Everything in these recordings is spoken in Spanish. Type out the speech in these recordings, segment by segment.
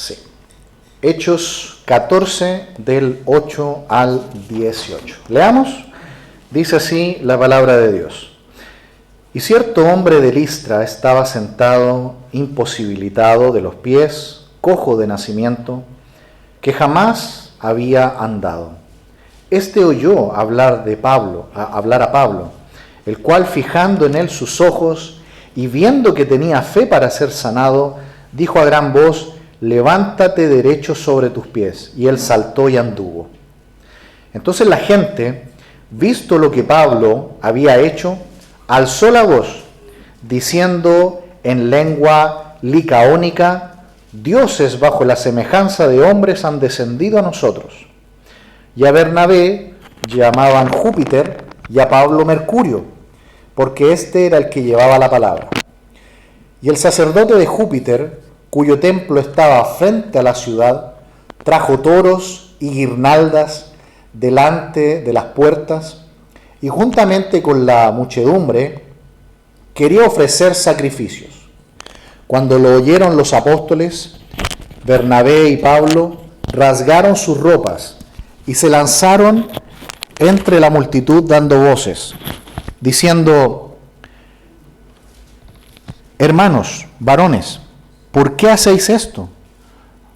Sí. Hechos 14, del 8 al 18. Leamos. Dice así la palabra de Dios. Y cierto hombre de Listra estaba sentado, imposibilitado de los pies, cojo de nacimiento, que jamás había andado. Este oyó hablar a Pablo, el cual, fijando en él sus ojos y viendo que tenía fe para ser sanado, dijo a gran voz: levántate derecho sobre tus pies. Y él saltó y anduvo. Entonces la gente, visto lo que Pablo había hecho, alzó la voz, diciendo en lengua licaónica: dioses bajo la semejanza de hombres han descendido a nosotros. Y a Bernabé llamaban Júpiter y a Pablo Mercurio, porque este era el que llevaba la palabra. Y el sacerdote de Júpiter, cuyo templo estaba frente a la ciudad, trajo toros y guirnaldas delante de las puertas, y juntamente con la muchedumbre quería ofrecer sacrificios. Cuando lo oyeron los apóstoles, Bernabé y Pablo rasgaron sus ropas y se lanzaron entre la multitud dando voces, diciendo: hermanos, varones, ¿por qué hacéis esto?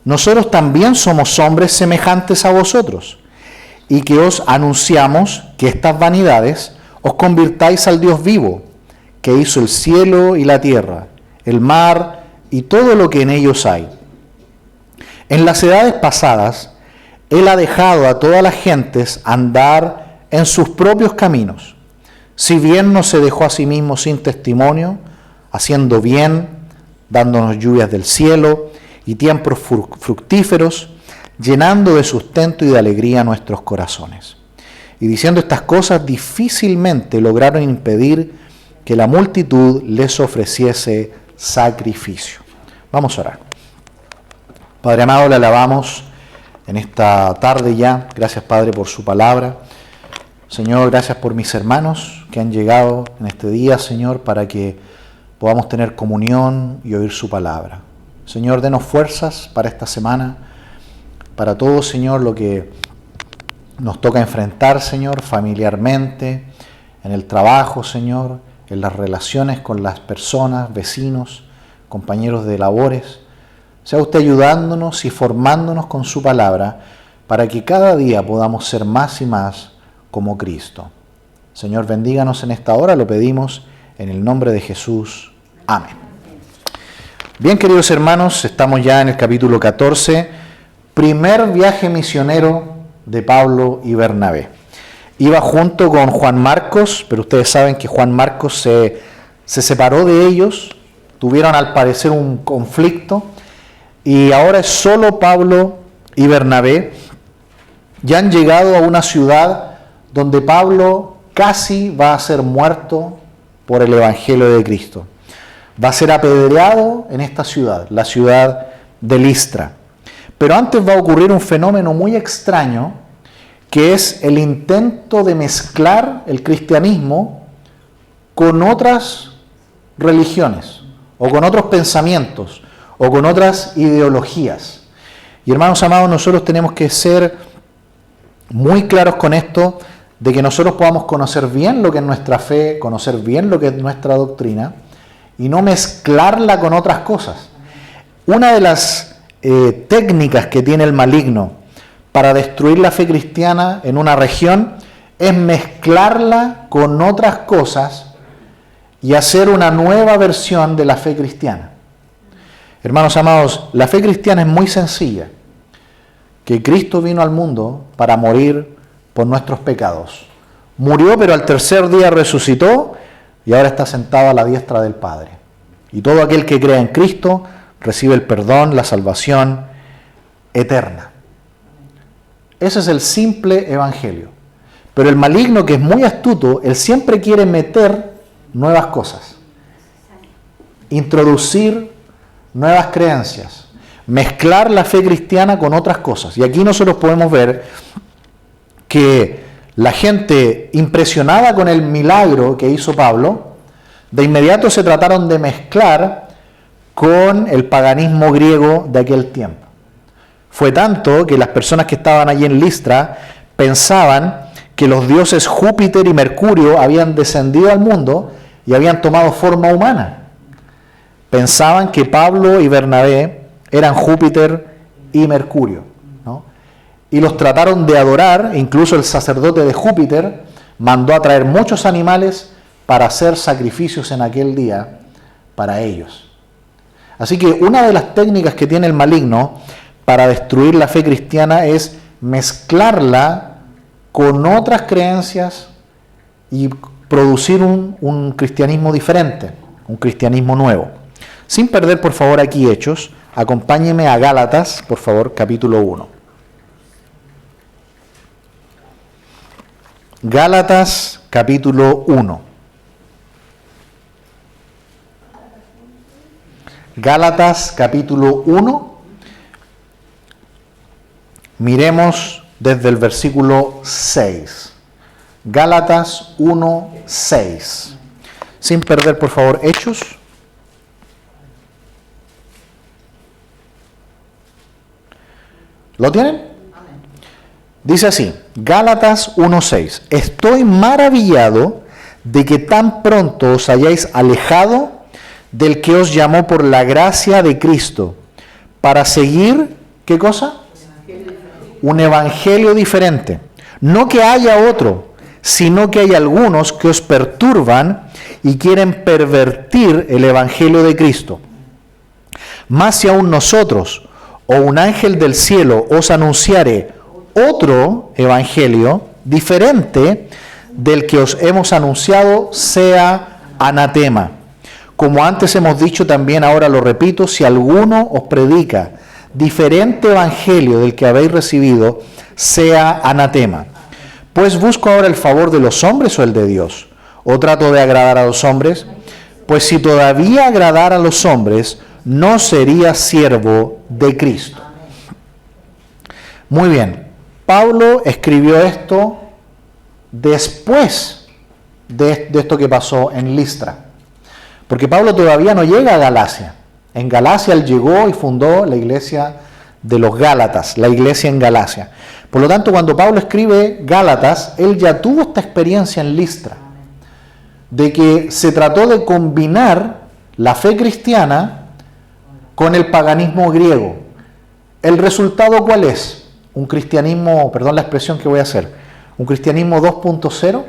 Nosotros también somos hombres semejantes a vosotros, y que os anunciamos que estas vanidades os convirtáis al Dios vivo, que hizo el cielo y la tierra, el mar y todo lo que en ellos hay. En las edades pasadas, Él ha dejado a todas las gentes andar en sus propios caminos, si bien no se dejó a sí mismo sin testimonio, haciendo bien, dándonos lluvias del cielo y tiempos fructíferos, llenando de sustento y de alegría nuestros corazones. Y diciendo estas cosas, difícilmente lograron impedir que la multitud les ofreciese sacrificio. Vamos a orar. Padre amado, le alabamos en esta tarde ya. Gracias, Padre, por su palabra. Señor, gracias por mis hermanos que han llegado en este día, Señor, para que podamos tener comunión y oír su palabra. Señor, denos fuerzas para esta semana, para todo, Señor, lo que nos toca enfrentar, Señor, familiarmente, en el trabajo, Señor, en las relaciones con las personas, vecinos, compañeros de labores. Sea usted ayudándonos y formándonos con su palabra para que cada día podamos ser más y más como Cristo. Señor, bendíganos en esta hora, lo pedimos en el nombre de Jesús. Amén. Bien, queridos hermanos, estamos ya en el capítulo 14, primer viaje misionero de Pablo y Bernabé. Iba junto con Juan Marcos, pero ustedes saben que Juan Marcos se separó de ellos, tuvieron al parecer un conflicto, y ahora es solo Pablo y Bernabé. Ya han llegado a una ciudad donde Pablo casi va a ser muerto por el Evangelio de Cristo. Va a ser apedreado en esta ciudad, la ciudad de Listra. Pero antes va a ocurrir un fenómeno muy extraño, que es el intento de mezclar el cristianismo con otras religiones, o con otros pensamientos, o con otras ideologías. Y hermanos amados, nosotros tenemos que ser muy claros con esto, de que nosotros podamos conocer bien lo que es nuestra fe, conocer bien lo que es nuestra doctrina, y no mezclarla con otras cosas. Una de las técnicas que tiene el maligno para destruir la fe cristiana en una región es mezclarla con otras cosas y hacer una nueva versión de la fe cristiana. Hermanos amados, la fe cristiana es muy sencilla, que Cristo vino al mundo para morir por nuestros pecados. Murió, pero al tercer día resucitó y ahora está sentado a la diestra del Padre. Y todo aquel que crea en Cristo recibe el perdón, la salvación eterna. Ese es el simple evangelio. Pero el maligno, que es muy astuto, él siempre quiere meter nuevas cosas, introducir nuevas creencias, mezclar la fe cristiana con otras cosas. Y aquí nosotros podemos ver que la gente, impresionada con el milagro que hizo Pablo, de inmediato se trataron de mezclar con el paganismo griego de aquel tiempo. Fue tanto que las personas que estaban allí en Listra pensaban que los dioses Júpiter y Mercurio habían descendido al mundo y habían tomado forma humana. Pensaban que Pablo y Bernabé eran Júpiter y Mercurio, ¿no? Y los trataron de adorar. Incluso el sacerdote de Júpiter mandó a traer muchos animales para hacer sacrificios en aquel día para ellos. Así que una de las técnicas que tiene el maligno para destruir la fe cristiana es mezclarla con otras creencias y producir un cristianismo diferente, un cristianismo nuevo. Sin perder, por favor, aquí Hechos, acompáñeme a Gálatas, por favor, capítulo 1. Gálatas, capítulo 1. Gálatas, capítulo 1. Miremos desde el versículo 6. Gálatas 1, 6. Sin perder, por favor, Hechos. ¿Lo tienen? Dice así, Gálatas 1:6. Estoy maravillado de que tan pronto os hayáis alejado del que os llamó por la gracia de Cristo para seguir, ¿qué cosa? Un evangelio diferente. No que haya otro, sino que hay algunos que os perturban y quieren pervertir el evangelio de Cristo. Más si aún nosotros o un ángel del cielo os anunciare otro evangelio diferente del que os hemos anunciado, sea anatema. Como antes hemos dicho, también ahora lo repito, si alguno os predica diferente evangelio del que habéis recibido, sea anatema. Pues busco ahora el favor de los hombres o el de Dios, o trato de agradar a los hombres, pues si todavía agradara a los hombres, no sería siervo de Cristo. Muy bien, Pablo escribió esto después de esto que pasó en Listra, porque Pablo todavía no llega a Galacia. En Galacia él llegó y fundó la iglesia de los Gálatas, la iglesia en Galacia. Por lo tanto, cuando Pablo escribe Gálatas, él ya tuvo esta experiencia en Listra, de que se trató de combinar la fe cristiana con el paganismo griego. ¿El resultado cuál es? Un cristianismo, perdón la expresión que voy a hacer, un cristianismo 2.0,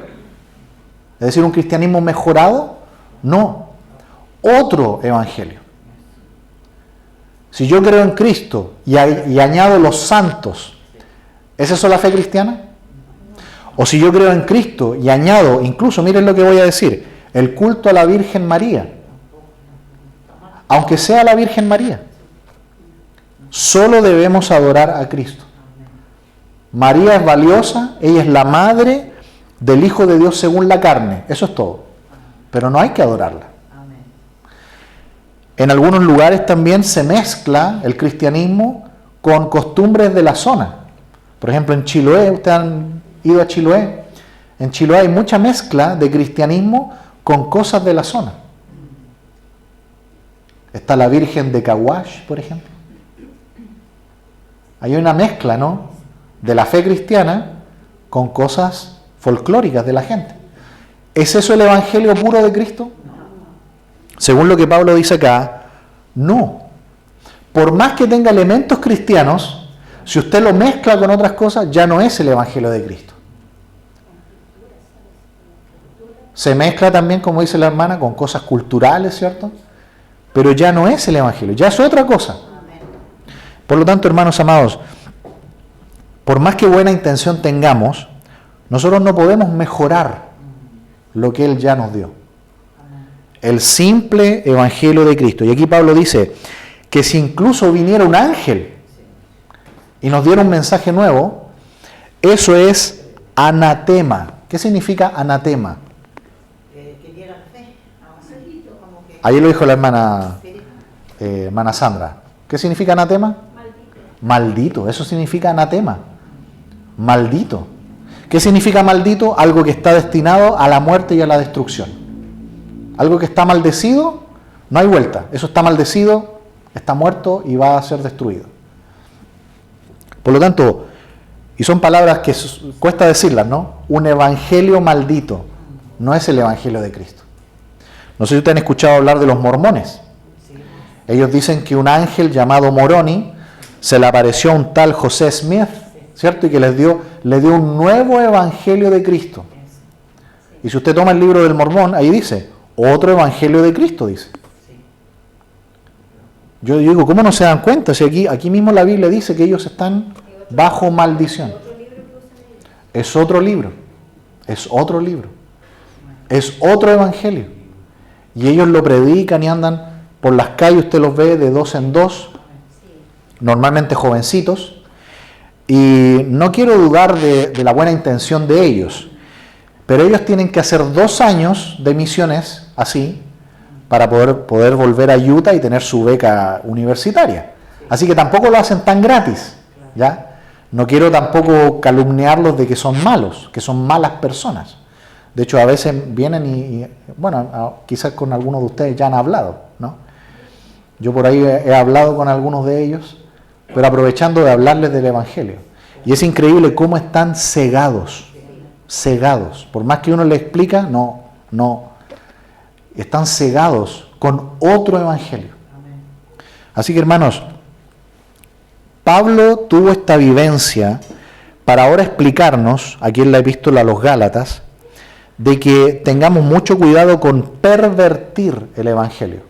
es decir, un cristianismo mejorado. No, otro evangelio. Si yo creo en Cristo y añado los santos, ¿es eso la fe cristiana? O si yo creo en Cristo y añado, incluso miren lo que voy a decir, el culto a la Virgen María, aunque sea la Virgen María, solo debemos adorar a Cristo. María es valiosa, ella es la madre del Hijo de Dios según la carne, eso es todo, pero no hay que adorarla. En algunos lugares también se mezcla el cristianismo con costumbres de la zona. Por ejemplo, en Chiloé, ustedes han ido a Chiloé, en Chiloé hay mucha mezcla de cristianismo con cosas de la zona. Está la Virgen de Caguash, por ejemplo. Hay una mezcla, ¿no?, de la fe cristiana con cosas folclóricas de la gente. ¿Es eso el evangelio puro de Cristo? Según lo que Pablo dice acá, no. Por más que tenga elementos cristianos, si usted lo mezcla con otras cosas, ya no es el evangelio de Cristo. Se mezcla también, como dice la hermana, con cosas culturales, ¿cierto? Pero ya no es el evangelio, ya es otra cosa. Por lo tanto, hermanos amados, por más que buena intención tengamos, nosotros no podemos mejorar lo que Él ya nos dio. El simple evangelio de Cristo. Y aquí Pablo dice que si incluso viniera un ángel y nos diera un mensaje nuevo, eso es anatema. ¿Qué significa anatema? Ayer lo dijo la hermana Sandra. ¿Qué significa anatema? Maldito. Eso significa anatema. Maldito. ¿Qué significa maldito? Algo que está destinado a la muerte y a la destrucción. Algo que está maldecido, no hay vuelta. Eso está maldecido, está muerto y va a ser destruido. Por lo tanto, y son palabras que cuesta decirlas, ¿no? Un evangelio maldito no es el evangelio de Cristo. No sé si ustedes han escuchado hablar de los mormones. Ellos dicen que un ángel llamado Moroni se le apareció a un tal José Smith, ¿cierto? Y que le dio un nuevo evangelio de Cristo. Y si usted toma el libro del Mormón, ahí dice, otro evangelio de Cristo, dice. Yo digo, ¿cómo no se dan cuenta? Si aquí mismo la Biblia dice que ellos están bajo maldición. Es otro libro. Es otro libro. Es otro evangelio. Y ellos lo predican y andan por las calles, usted los ve de dos en dos, normalmente jovencitos. Y no quiero dudar de la buena intención de ellos, pero ellos tienen que hacer 2 años de misiones así para poder volver a Utah y tener su beca universitaria. Así que tampoco lo hacen tan gratis, ¿ya? No quiero tampoco calumniarlos de que son malos, que son malas personas. De hecho, a veces vienen y bueno, quizás con algunos de ustedes ya han hablado, ¿no? Yo por ahí he hablado con algunos de ellos, pero aprovechando de hablarles del Evangelio. Y es increíble cómo están cegados. Por más que uno le explica, no. Están cegados con otro Evangelio. Así que, hermanos, Pablo tuvo esta vivencia para ahora explicarnos, aquí en la epístola a los Gálatas, de que tengamos mucho cuidado con pervertir el Evangelio.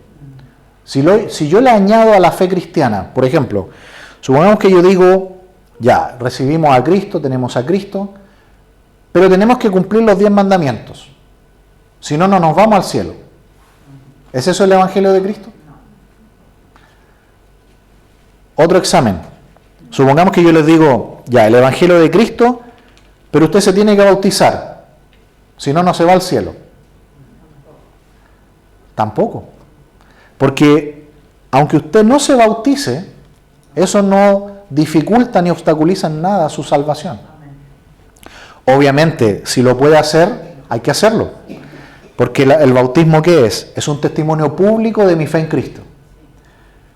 Si yo le añado a la fe cristiana, por ejemplo, supongamos que yo digo, ya, recibimos a Cristo, tenemos a Cristo, pero tenemos que cumplir los 10 mandamientos. Si no, no nos vamos al cielo. ¿Es eso el Evangelio de Cristo? Otro examen. Supongamos que yo les digo, ya, el Evangelio de Cristo, pero usted se tiene que bautizar. Si no, no se va al cielo. Tampoco. Porque aunque usted no se bautice, eso no dificulta ni obstaculiza en nada su salvación. Obviamente, si lo puede hacer, hay que hacerlo. Porque el bautismo, ¿qué es? Es un testimonio público de mi fe en Cristo.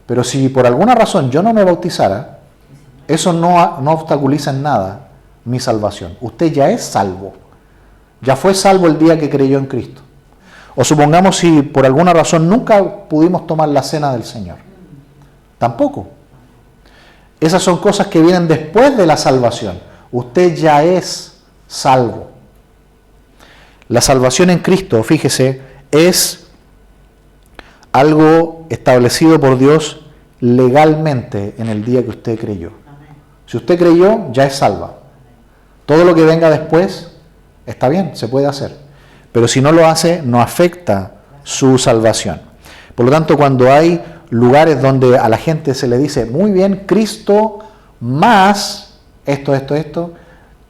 Pero si por alguna razón yo no me bautizara, eso no obstaculiza en nada mi salvación. Usted ya es salvo. Ya fue salvo el día que creyó en Cristo. O supongamos si por alguna razón nunca pudimos tomar la cena del Señor. Tampoco. Esas son cosas que vienen después de la salvación. Usted ya es salvo. La salvación en Cristo, fíjese, es algo establecido por Dios legalmente en el día que usted creyó. Si usted creyó, ya es salva. Todo lo que venga después está bien, se puede hacer. Pero si no lo hace, no afecta su salvación. Por lo tanto, cuando hay lugares donde a la gente se le dice, muy bien, Cristo más esto,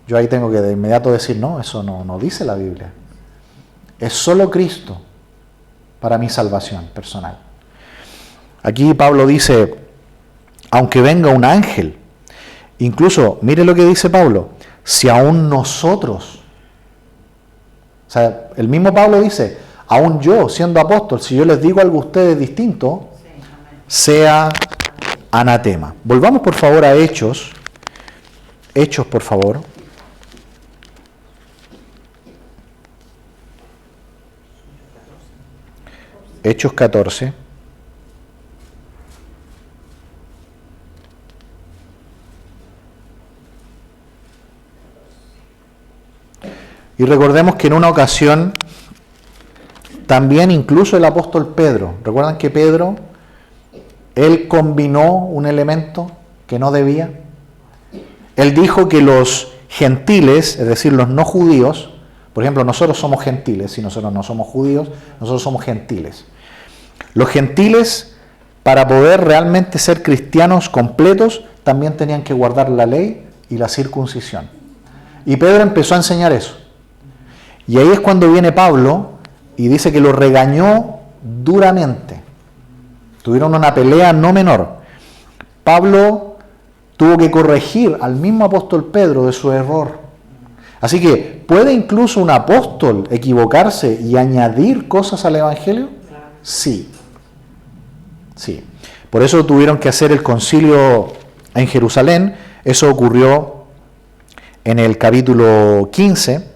yo ahí tengo que de inmediato decir, no, eso no dice la Biblia. Es solo Cristo para mi salvación personal. Aquí Pablo dice, aunque venga un ángel, incluso, mire lo que dice Pablo, si aún nosotros, o sea, el mismo Pablo dice, aún yo, siendo apóstol, si yo les digo algo a ustedes distinto, sea anatema. Volvamos por favor a Hechos. Hechos, por favor. Hechos 14. Y recordemos que en una ocasión, también incluso el apóstol Pedro, ¿recuerdan que Pedro, él combinó un elemento que no debía? Él dijo que los gentiles, es decir, los no judíos, por ejemplo, nosotros somos gentiles, si nosotros no somos judíos, nosotros somos gentiles. Los gentiles, para poder realmente ser cristianos completos, también tenían que guardar la ley y la circuncisión. Y Pedro empezó a enseñar eso. Y ahí es cuando viene Pablo y dice que lo regañó duramente. Tuvieron una pelea no menor. Pablo tuvo que corregir al mismo apóstol Pedro de su error. Así que, ¿puede incluso un apóstol equivocarse y añadir cosas al Evangelio? Sí. Sí. Por eso tuvieron que hacer el concilio en Jerusalén, Eso ocurrió en el capítulo 15,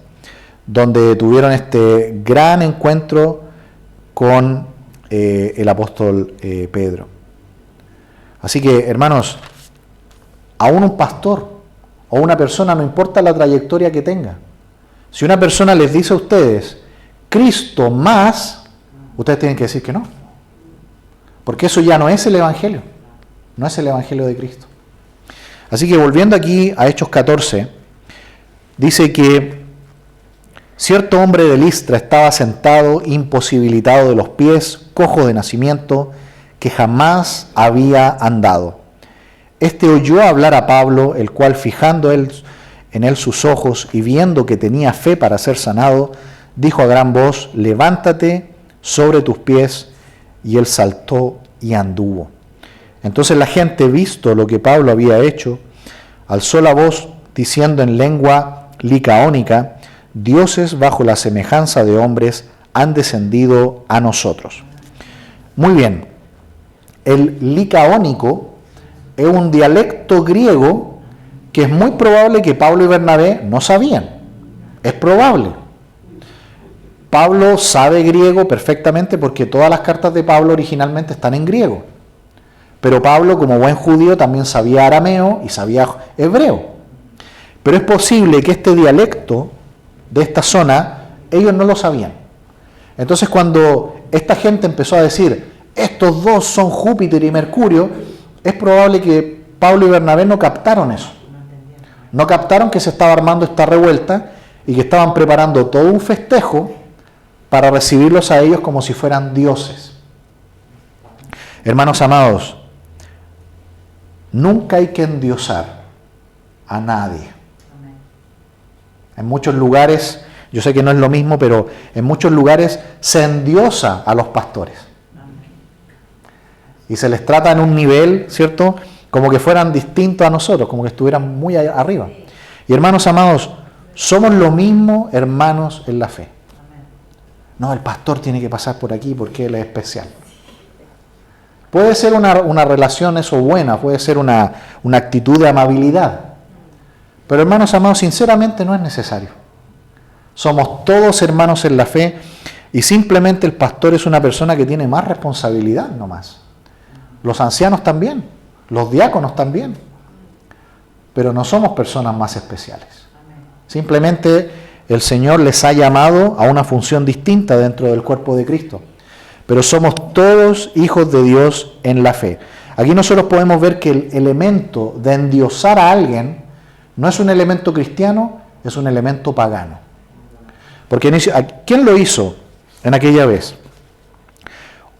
donde tuvieron este gran encuentro con el apóstol Pedro. Así que, hermanos, aún un pastor o una persona, no importa la trayectoria que tenga, si una persona les dice a ustedes, Cristo más, ustedes tienen que decir que no. Porque eso ya no es el Evangelio, no es el Evangelio de Cristo. Así que volviendo aquí a Hechos 14, dice que cierto hombre de Listra estaba sentado, imposibilitado de los pies, cojo de nacimiento, que jamás había andado. Este oyó hablar a Pablo, el cual fijando en él sus ojos y viendo que tenía fe para ser sanado, dijo a gran voz, levántate sobre tus pies, y él saltó y anduvo. Entonces la gente, visto lo que Pablo había hecho, alzó la voz diciendo en lengua licaónica, dioses bajo la semejanza de hombres han descendido a nosotros. Muy bien, el licaónico es un dialecto griego que es muy probable que Pablo y Bernabé no sabían. Es probable. Pablo sabe griego perfectamente porque todas las cartas de Pablo originalmente están en griego. Pero Pablo, como buen judío, también sabía arameo y sabía hebreo. Pero es posible que este dialecto de esta zona, ellos no lo sabían. Entonces cuando esta gente empezó a decir, estos dos son Júpiter y Mercurio, es probable que Pablo y Bernabé no captaron eso. No captaron que se estaba armando esta revuelta y que estaban preparando todo un festejo para recibirlos a ellos como si fueran dioses. Hermanos amados, nunca hay que endiosar a nadie. En muchos lugares, yo sé que no es lo mismo, pero en muchos lugares se endiosa a los pastores. Y se les trata en un nivel, ¿cierto?, como que fueran distintos a nosotros, como que estuvieran muy arriba. Y hermanos amados, somos lo mismo hermanos en la fe. No, el pastor tiene que pasar por aquí porque él es especial. Puede ser una relación eso buena, puede ser una actitud de amabilidad. Pero hermanos amados, sinceramente no es necesario. Somos todos hermanos en la fe y simplemente el pastor es una persona que tiene más responsabilidad nomás. Los ancianos también, los diáconos también. Pero no somos personas más especiales. Simplemente el Señor les ha llamado a una función distinta dentro del cuerpo de Cristo. Pero somos todos hijos de Dios en la fe. Aquí nosotros podemos ver que el elemento de endiosar a alguien no es un elemento cristiano, es un elemento pagano. Porque ¿quién lo hizo en aquella vez?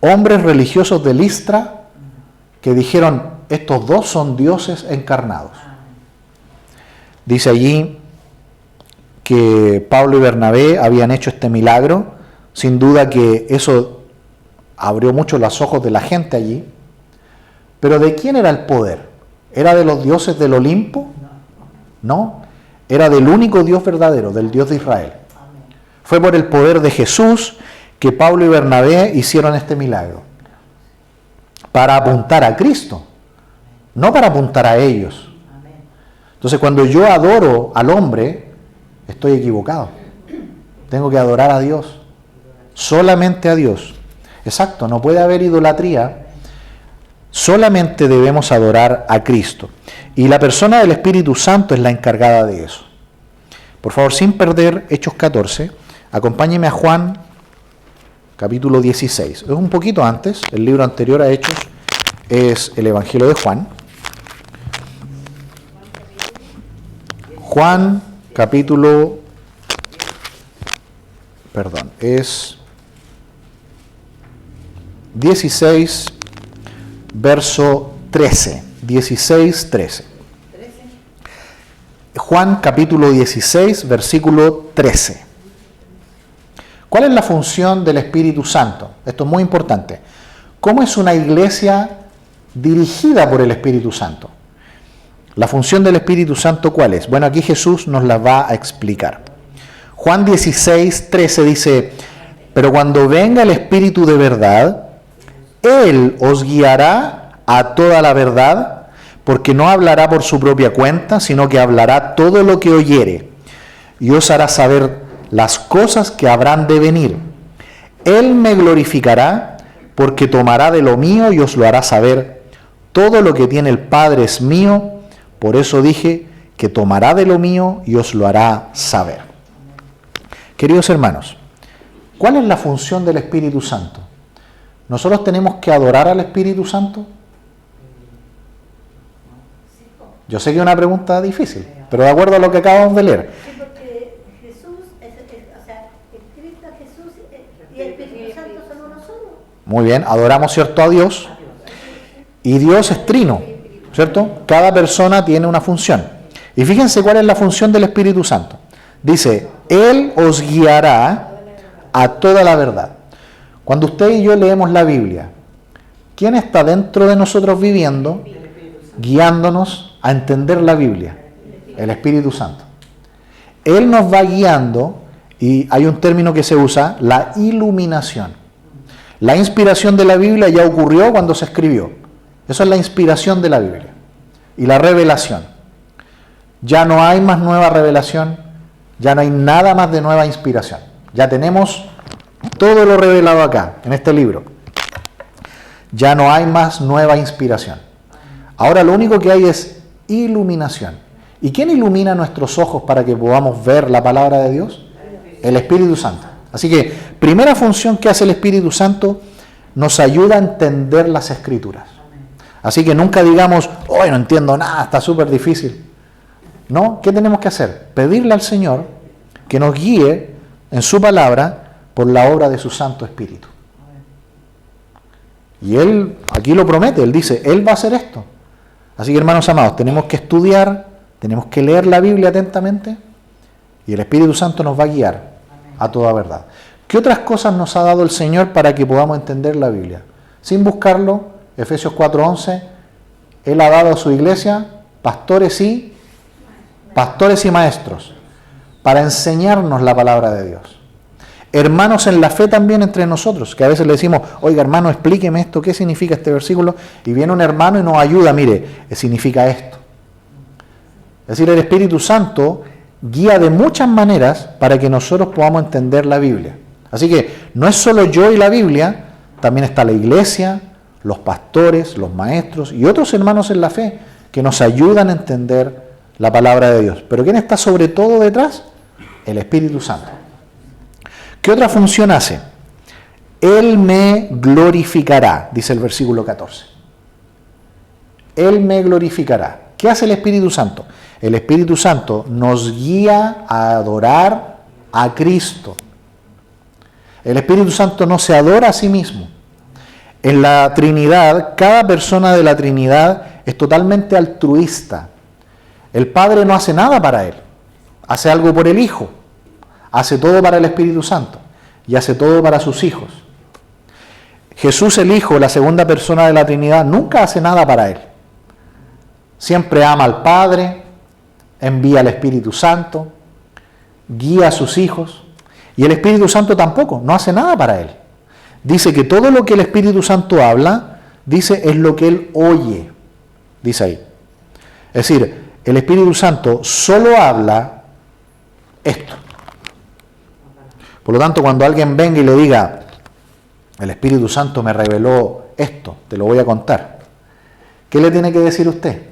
Hombres religiosos de Listra que dijeron, estos dos son dioses encarnados. Dice allí que Pablo y Bernabé habían hecho este milagro. Sin duda que eso abrió mucho los ojos de la gente allí. Pero ¿de quién era el poder? ¿Era de los dioses del Olimpo? No, era del único Dios verdadero, del Dios de Israel. Fue por el poder de Jesús que Pablo y Bernabé hicieron este milagro. Para apuntar a Cristo, no para apuntar a ellos. Entonces cuando yo adoro al hombre, estoy equivocado. Tengo que adorar a Dios, solamente a Dios. Exacto, no puede haber idolatría, solamente debemos adorar a Cristo. Y la persona del Espíritu Santo es la encargada de eso. Por favor, sin perder Hechos 14, acompáñeme a Juan, capítulo 16. Es un poquito antes, el libro anterior a Hechos es el Evangelio de Juan. Juan, capítulo, es 16, verso 13. 16, 13. Juan capítulo 16, versículo 13. ¿Cuál es la función del Espíritu Santo? Esto es muy importante. ¿Cómo es una iglesia dirigida por el Espíritu Santo? La función del Espíritu Santo, ¿cuál es? Bueno, aquí Jesús nos la va a explicar. Juan 16, 13 dice, pero cuando venga el Espíritu de verdad, Él os guiará a toda la verdad, porque no hablará por su propia cuenta, sino que hablará todo lo que oyere, y os hará saber las cosas que habrán de venir. Él me glorificará, porque tomará de lo mío y os lo hará saber. Todo lo que tiene el Padre es mío, por eso dije que tomará de lo mío y os lo hará saber. Queridos hermanos, ¿cuál es la función del Espíritu Santo? ¿Nosotros tenemos que adorar al Espíritu Santo? Yo sé que es una pregunta difícil, pero de acuerdo a lo que acabamos de leer. Sí, porque Jesús, o sea, el Cristo, Jesús y el Espíritu Santo son uno solo. Muy bien, adoramos, ¿cierto?, a Dios. Y Dios es trino, ¿cierto? Cada persona tiene una función. Y fíjense cuál es la función del Espíritu Santo. Dice, Él os guiará a toda la verdad. Cuando usted y yo leemos la Biblia, ¿quién está dentro de nosotros viviendo, guiándonos a entender la Biblia? El Espíritu Santo. Él nos va guiando, y hay un término que se usa, la iluminación. La inspiración de la Biblia ya ocurrió cuando se escribió. Eso es la inspiración de la Biblia. Y la revelación. Ya no hay más nueva revelación, ya no hay nada más de nueva inspiración. Ya tenemos todo lo revelado acá, en este libro. Ya no hay más nueva inspiración. Ahora lo único que hay es iluminación. ¿Y quién ilumina nuestros ojos para que podamos ver la palabra de Dios? El Espíritu Santo. Así que, primera función que hace el Espíritu Santo, nos ayuda a entender las Escrituras. Así que nunca digamos, hoy no entiendo nada, está súper difícil. No, ¿qué tenemos que hacer? Pedirle al Señor que nos guíe en su palabra por la obra de su Santo Espíritu. Y Él, aquí lo promete, Él dice, Él va a hacer esto. Así que, hermanos amados, tenemos que estudiar, tenemos que leer la Biblia atentamente, y el Espíritu Santo nos va a guiar a toda verdad. ¿Qué otras cosas nos ha dado el Señor para que podamos entender la Biblia? Sin buscarlo, Efesios 4:11, Él ha dado a su iglesia pastores y maestros para enseñarnos la palabra de Dios. Hermanos en la fe también entre nosotros, que a veces le decimos, oiga hermano, explíqueme esto, ¿qué significa este versículo? Y viene un hermano y nos ayuda, mire, significa esto. Es decir, el Espíritu Santo guía de muchas maneras para que nosotros podamos entender la Biblia. Así que no es solo yo y la Biblia, también está la iglesia, los pastores, los maestros y otros hermanos en la fe que nos ayudan a entender la palabra de Dios. Pero ¿quién está sobre todo detrás? El Espíritu Santo. ¿Qué otra función hace? Él me glorificará, dice el versículo 14. Él me glorificará. ¿Qué hace el Espíritu Santo? El Espíritu Santo nos guía a adorar a Cristo. El Espíritu Santo no se adora a sí mismo. En la Trinidad, cada persona de la Trinidad es totalmente altruista. El Padre no hace nada para Él, hace algo por el Hijo, hace todo para el Espíritu Santo y hace todo para sus hijos. Jesús el Hijo, la segunda persona de la Trinidad, nunca hace nada para Él. Siempre ama al Padre, envía al Espíritu Santo, guía a sus hijos, y el Espíritu Santo tampoco, no hace nada para Él. Dice que todo lo que el Espíritu Santo habla, dice, es lo que Él oye, dice ahí. Es decir, el Espíritu Santo solo habla esto. Por lo tanto, cuando alguien venga y le diga, el Espíritu Santo me reveló esto, te lo voy a contar, ¿qué le tiene que decir usted?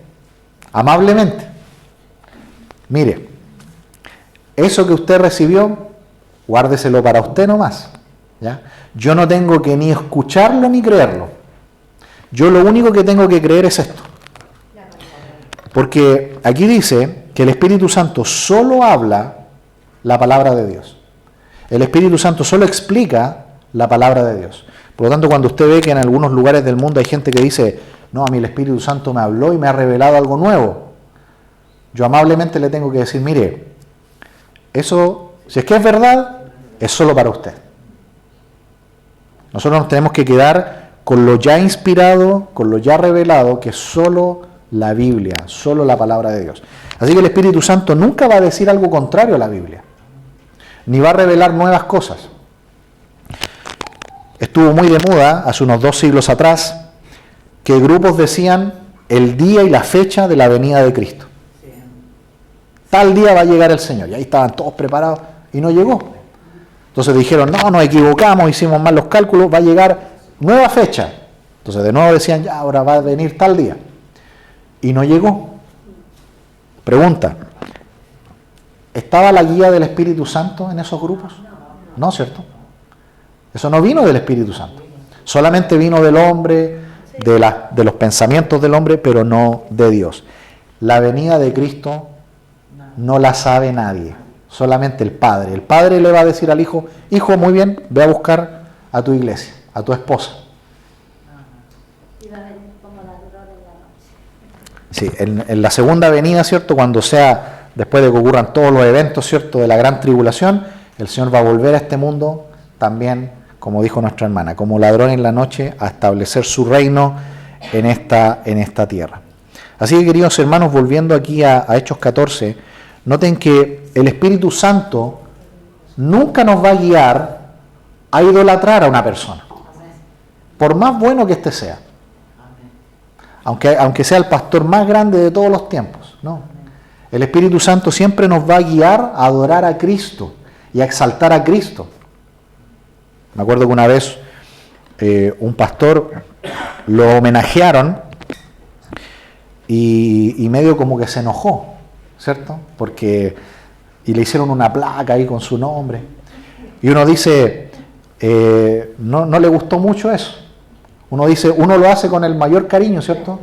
Amablemente, mire, eso que usted recibió, guárdeselo para usted nomás, ¿ya? Yo no tengo que ni escucharlo ni creerlo. Yo lo único que tengo que creer es esto. Porque aquí dice que el Espíritu Santo solo habla la palabra de Dios. El Espíritu Santo solo explica la palabra de Dios. Por lo tanto, cuando usted ve que en algunos lugares del mundo hay gente que dice, no, a mí el Espíritu Santo me habló y me ha revelado algo nuevo, yo amablemente le tengo que decir, mire, eso, si es que es verdad, es solo para usted. Nosotros nos tenemos que quedar con lo ya inspirado, con lo ya revelado, que es solo la Biblia, solo la palabra de Dios. Así que el Espíritu Santo nunca va a decir algo contrario a la Biblia, ni va a revelar nuevas cosas. Estuvo muy de moda, hace unos 2 siglos atrás, que grupos decían el día y la fecha de la venida de Cristo. Tal día va a llegar el Señor. Y ahí estaban todos preparados y no llegó. Entonces dijeron, no, nos equivocamos, hicimos mal los cálculos, va a llegar nueva fecha. Entonces de nuevo decían, ya, ahora va a venir tal día. Y no llegó. Pregunta, ¿estaba la guía del Espíritu Santo en esos grupos? No, ¿cierto? Eso no vino del Espíritu Santo. Solamente vino del hombre, de los pensamientos del hombre, pero no de Dios. La venida de Cristo no la sabe nadie, solamente el Padre. El Padre le va a decir al Hijo, hijo, muy bien, ve a buscar a tu iglesia, a tu esposa. Sí, en la segunda venida, ¿cierto? Cuando sea, después de que ocurran todos los eventos, ¿cierto? De la gran tribulación, el Señor va a volver a este mundo también, como dijo nuestra hermana, como ladrón en la noche, a establecer su reino en esta tierra. Así que, queridos hermanos, volviendo aquí a Hechos 14, noten que el Espíritu Santo nunca nos va a guiar a idolatrar a una persona, por más bueno que éste sea. Aunque sea el pastor más grande de todos los tiempos, no. El Espíritu Santo siempre nos va a guiar a adorar a Cristo y a exaltar a Cristo. Me acuerdo que una vez un pastor lo homenajearon y medio como que se enojó, ¿cierto? Y le hicieron una placa ahí con su nombre. Y uno dice, no le gustó mucho eso. Uno dice, uno lo hace con el mayor cariño, ¿cierto?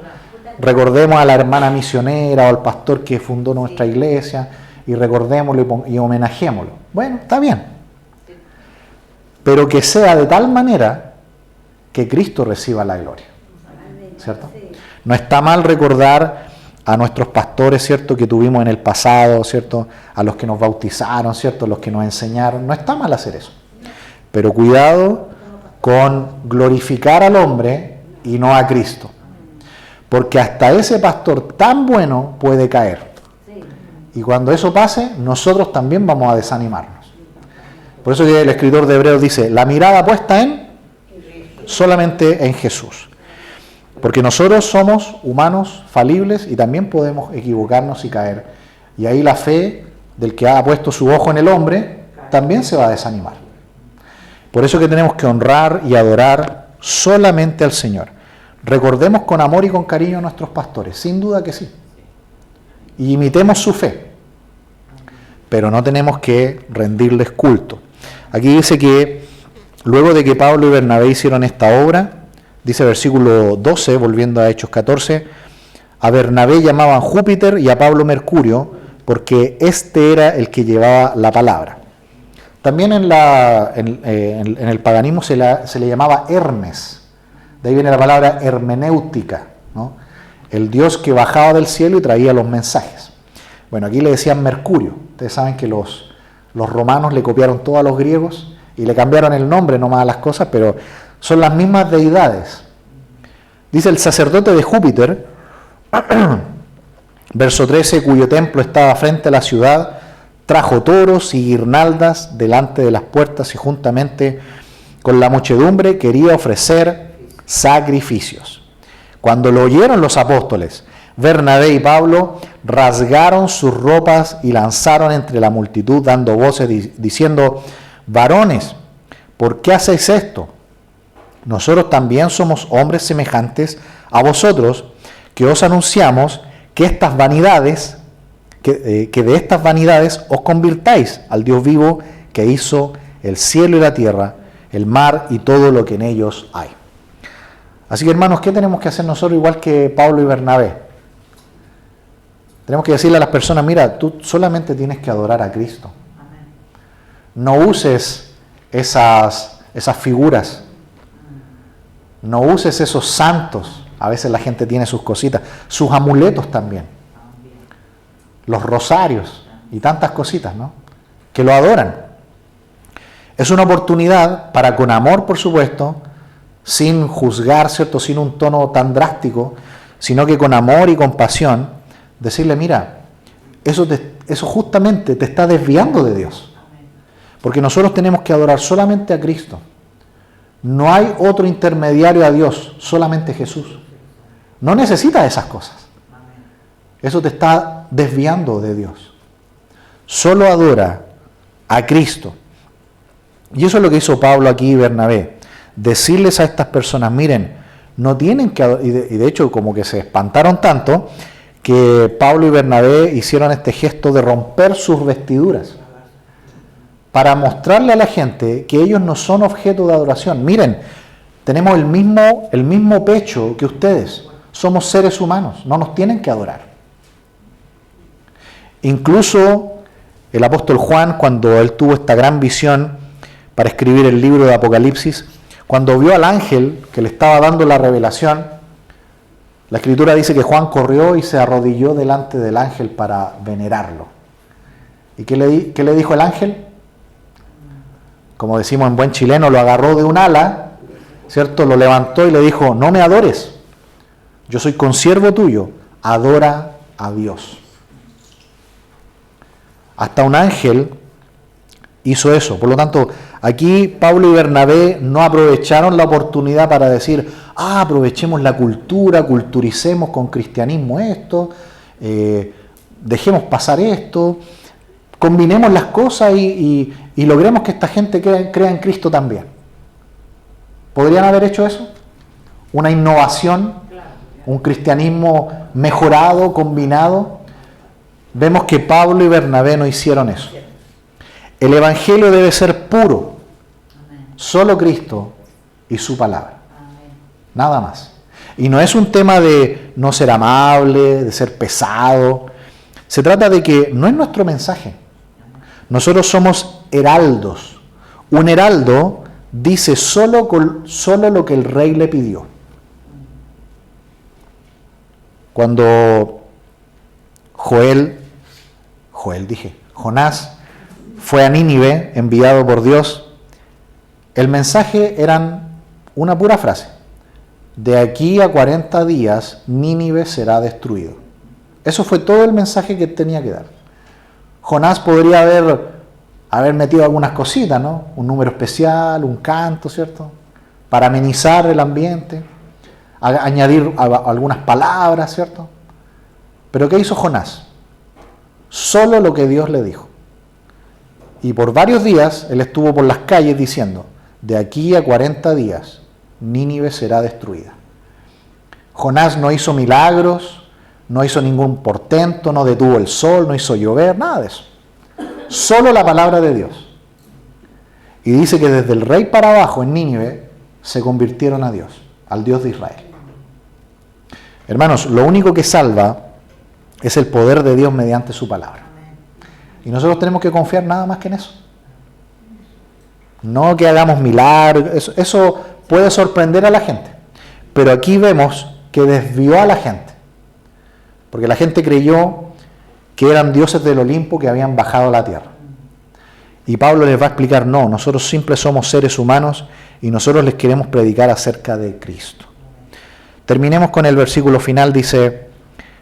Recordemos a la hermana misionera o al pastor que fundó nuestra iglesia y recordémoslo y homenajémoslo. Bueno, está bien. Pero que sea de tal manera que Cristo reciba la gloria, ¿cierto? No está mal recordar a nuestros pastores, ¿cierto? Que tuvimos en el pasado, ¿cierto? A los que nos bautizaron, ¿cierto? Los que nos enseñaron. No está mal hacer eso. Pero cuidado con glorificar al hombre y no a Cristo. Porque hasta ese pastor tan bueno puede caer. Y cuando eso pase, nosotros también vamos a desanimarnos. Por eso que el escritor de Hebreos dice, la mirada puesta solamente en Jesús. Porque nosotros somos humanos falibles y también podemos equivocarnos y caer. Y ahí la fe del que ha puesto su ojo en el hombre también se va a desanimar. Por eso que tenemos que honrar y adorar solamente al Señor. Recordemos con amor y con cariño a nuestros pastores, sin duda que sí. Y imitemos su fe. Pero no tenemos que rendirles culto. Aquí dice que luego de que Pablo y Bernabé hicieron esta obra, dice versículo 12, volviendo a Hechos 14, a Bernabé llamaban Júpiter y a Pablo Mercurio, porque este era el que llevaba la palabra. También en el paganismo se le llamaba Hermes, de ahí viene la palabra hermenéutica, ¿no? El dios que bajaba del cielo y traía los mensajes. Bueno, aquí le decían Mercurio. Ustedes saben que los romanos le copiaron todo a los griegos y le cambiaron el nombre nomás a las cosas, pero son las mismas deidades. Dice el sacerdote de Júpiter, verso 13, cuyo templo estaba frente a la ciudad, trajo toros y guirnaldas delante de las puertas y juntamente con la muchedumbre quería ofrecer sacrificios. Cuando lo oyeron los apóstoles, Bernabé y Pablo rasgaron sus ropas y lanzaron entre la multitud dando voces diciendo, varones, ¿por qué hacéis esto? Nosotros también somos hombres semejantes a vosotros, que os anunciamos que estas vanidades, que de estas vanidades os convirtáis al Dios vivo que hizo el cielo y la tierra, el mar y todo lo que en ellos hay. Así que, hermanos, ¿qué tenemos que hacer nosotros igual que Pablo y Bernabé? Tenemos que decirle a las personas, mira, tú solamente tienes que adorar a Cristo. No uses esas figuras. No uses esos santos. A veces la gente tiene sus cositas. Sus amuletos también. Los rosarios y tantas cositas, ¿no? Que lo adoran. Es una oportunidad para, con amor, por supuesto, sin juzgar, ¿cierto? Sin un tono tan drástico, sino que con amor y compasión, decirle, mira, eso justamente te está desviando de Dios. Porque nosotros tenemos que adorar solamente a Cristo. No hay otro intermediario a Dios, solamente Jesús. No necesitas esas cosas. Eso te está desviando de Dios. Solo adora a Cristo. Y eso es lo que hizo Pablo aquí y Bernabé. Decirles a estas personas, miren, no tienen que... Y de hecho como que se espantaron tanto que Pablo y Bernabé hicieron este gesto de romper sus vestiduras para mostrarle a la gente que ellos no son objeto de adoración. Miren, tenemos el mismo pecho que ustedes. Somos seres humanos, no nos tienen que adorar. Incluso el apóstol Juan, cuando él tuvo esta gran visión para escribir el libro de Apocalipsis, cuando vio al ángel que le estaba dando la revelación, la escritura dice que Juan corrió y se arrodilló delante del ángel para venerarlo. ¿Y qué le dijo el ángel? Como decimos en buen chileno, lo agarró de un ala, ¿cierto? Lo levantó y le dijo, no me adores, yo soy consiervo tuyo, adora a Dios. Hasta un ángel hizo eso. Por lo tanto, aquí Pablo y Bernabé no aprovecharon la oportunidad para decir, aprovechemos la cultura, culturicemos con cristianismo esto, dejemos pasar esto, combinemos las cosas y logremos que esta gente crea en Cristo también. ¿Podrían haber hecho eso? Una innovación, un cristianismo mejorado, combinado. Vemos que Pablo y Bernabé no hicieron eso. El evangelio debe ser puro. Solo Cristo y su palabra. Nada más. Y no es un tema de no ser amable, de ser pesado. Se trata de que no es nuestro mensaje. Nosotros somos heraldos. Un heraldo dice solo lo que el rey le pidió. Cuando Jonás fue a Nínive, enviado por Dios, el mensaje eran una pura frase. De aquí a 40 días, Nínive será destruido. Eso fue todo el mensaje que tenía que dar. Jonás podría haber metido algunas cositas, ¿no? Un número especial, un canto, ¿cierto? Para amenizar el ambiente, añadir algunas palabras, ¿cierto? Pero ¿qué hizo Jonás? Solo lo que Dios le dijo. Y por varios días él estuvo por las calles diciendo, de aquí a 40 días, Nínive será destruida. Jonás no hizo milagros, no hizo ningún portento, no detuvo el sol, no hizo llover, nada de eso. Solo la palabra de Dios. Y dice que desde el rey para abajo en Nínive se convirtieron a Dios, al Dios de Israel. Hermanos, lo único que salva es el poder de Dios mediante su palabra. Y nosotros tenemos que confiar nada más que en eso. No que hagamos milagros, eso puede sorprender a la gente. Pero aquí vemos que desvió a la gente. Porque la gente creyó que eran dioses del Olimpo que habían bajado a la tierra. Y Pablo les va a explicar, no, nosotros simples somos seres humanos y nosotros les queremos predicar acerca de Cristo. Terminemos con el versículo final, dice,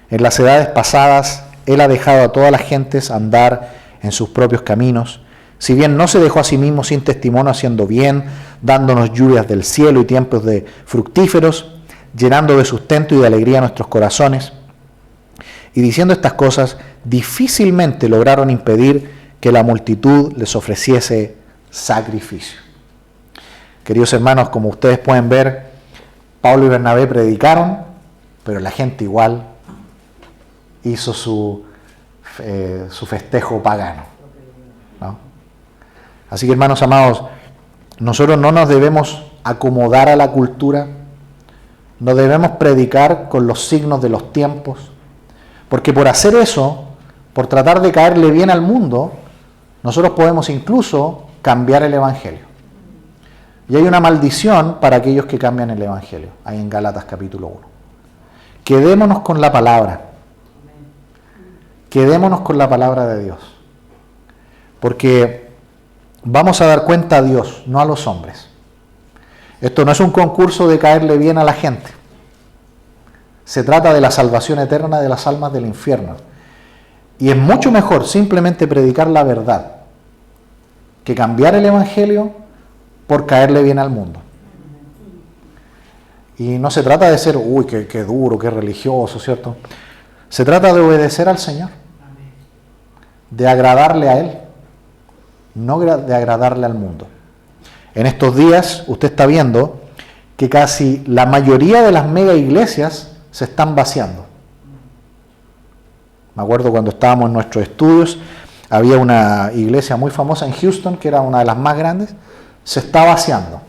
en las edades pasadas Él ha dejado a todas las gentes andar en sus propios caminos, si bien no se dejó a sí mismo sin testimonio haciendo bien, dándonos lluvias del cielo y tiempos de fructíferos, llenando de sustento y de alegría nuestros corazones. Y diciendo estas cosas, difícilmente lograron impedir que la multitud les ofreciese sacrificio. Queridos hermanos, como ustedes pueden ver, Pablo y Bernabé predicaron, pero la gente igual hizo su festejo pagano, ¿no? Así que, hermanos amados, nosotros no nos debemos acomodar a la cultura, no debemos predicar con los signos de los tiempos, porque por hacer eso, por tratar de caerle bien al mundo, nosotros podemos incluso cambiar el Evangelio. Y hay una maldición para aquellos que cambian el Evangelio, ahí en Gálatas capítulo 1. Quedémonos con la palabra. Quedémonos con la palabra de Dios. Porque vamos a dar cuenta a Dios, no a los hombres. Esto no es un concurso de caerle bien a la gente. Se trata de la salvación eterna de las almas del infierno. Y es mucho mejor simplemente predicar la verdad que cambiar el Evangelio por caerle bien al mundo. Y no se trata de ser, uy, qué duro, qué religioso, ¿cierto? Se trata de obedecer al Señor, de agradarle a Él, no de agradarle al mundo. En estos días usted está viendo que casi la mayoría de las mega iglesias se están vaciando. Me acuerdo cuando estábamos en nuestros estudios, había una iglesia muy famosa en Houston, que era una de las más grandes, se está vaciando.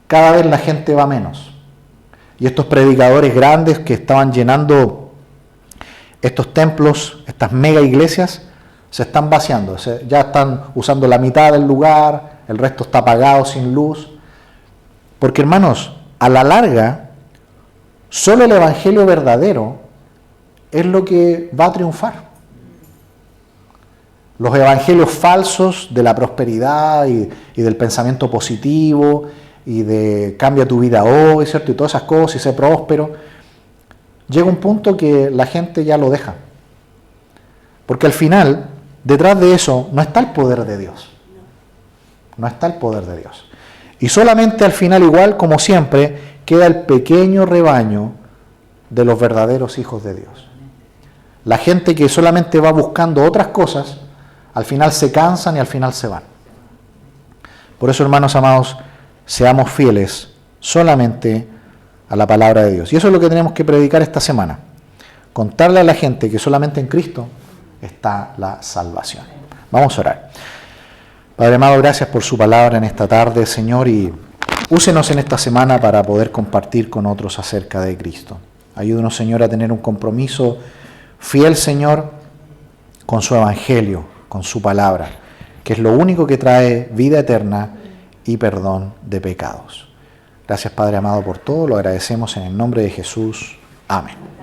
Cada vez la gente va menos. Y estos predicadores grandes que estaban llenando estos templos, estas mega iglesias, se están vaciando. Ya están usando la mitad del lugar, el resto está apagado, sin luz. Porque, hermanos, a la larga, solo el evangelio verdadero es lo que va a triunfar. Los evangelios falsos de la prosperidad y del pensamiento positivo y de cambia tu vida hoy, ¿cierto? Y todas esas cosas y sé próspero, llega un punto que la gente ya lo deja. Porque al final, detrás de eso, no está el poder de Dios. No está el poder de Dios. Y solamente al final, igual como siempre, queda el pequeño rebaño de los verdaderos hijos de Dios. La gente que solamente va buscando otras cosas, al final se cansan y al final se van. Por eso, hermanos amados, seamos fieles solamente a la palabra de Dios. Y eso es lo que tenemos que predicar esta semana. Contarle a la gente que solamente en Cristo está la salvación. Vamos a orar. Padre amado, gracias por su palabra en esta tarde, Señor, y úsenos en esta semana para poder compartir con otros acerca de Cristo. Ayúdenos, Señor, a tener un compromiso fiel, Señor, con su evangelio, con su palabra, que es lo único que trae vida eterna y perdón de pecados. Gracias, Padre amado, por todo. Lo agradecemos en el nombre de Jesús. Amén.